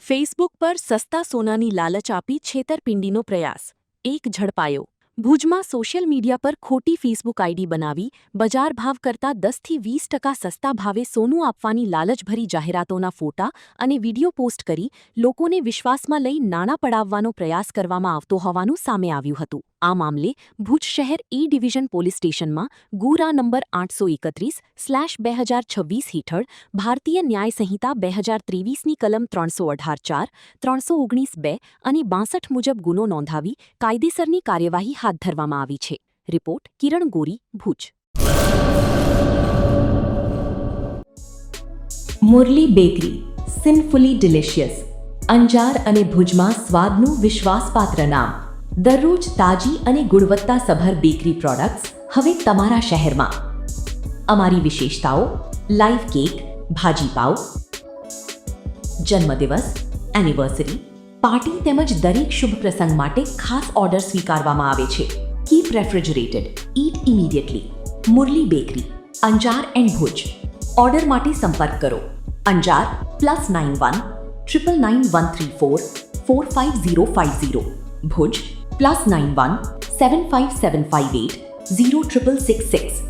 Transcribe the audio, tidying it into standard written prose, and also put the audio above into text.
Facebook પર સસ્તા સોનાની લાલચ આપી છેતરપિંડીનો પ્રયાસ એક ઝડપાયો ભુજમાં સોશિયલ મીડિયા પર ખોટી ફેસબુક આઈડી બનાવી બજાર ભાવ કરતાં 10થી 20% સસ્તા ભાવે સોનું આપવાની લાલચભરી જાહેરાતોના ફોટા અને વિડીયો પોસ્ટ કરી લોકોને વિશ્વાસમાં લઈ નાણાં પડાવવાનો પ્રયાસ કરવામાં આવતો હોવાનું સામે આવ્યું હતું। આ મામલે ભુજ શહેર એ ડિવિઝન પોલીસ સ્ટેશનમાં ગુરા નંબર 831/2026 હેઠળ ભારતીય ન્યાય સંહિતા 2023ની કલમ 318(4), 319(2) અને 62 મુજબ ગુનો નોંધાવી કાયદેસરની કાર્યવાહી હાથ ધરવામાં આવી છે। રિપોર્ટ કિરણ ગોરી, ભુજ। મુરલી બેકરી, સિન્ફુલી ડિલિશિયસ, અંજાર અને ભુજમાં સ્વાદનું વિશ્વાસપાત્ર નામ। દરરોજ તાજી અને ગુણવત્તાસભર બેકરી પ્રોડક્ટ્સ હવે તમારા શહેરમાં। અમારી વિશેષતાઓ: લાઈવ કેક, ભાજી પાવ, જન્મદિવસ, એનિવર્સરી, પાર્ટી તેમજ દરેક શુભ પ્રસંગ માટે ખાસ ઓર્ડર સ્વીકારવામાં આવે છે। Keep refrigerated, eat immediately. Murli bakery, Anjar and Bhuj. Order માટે સંપર્ક કરો અંજાર +91 999 134 45050, ભુજ +91 75758 06666।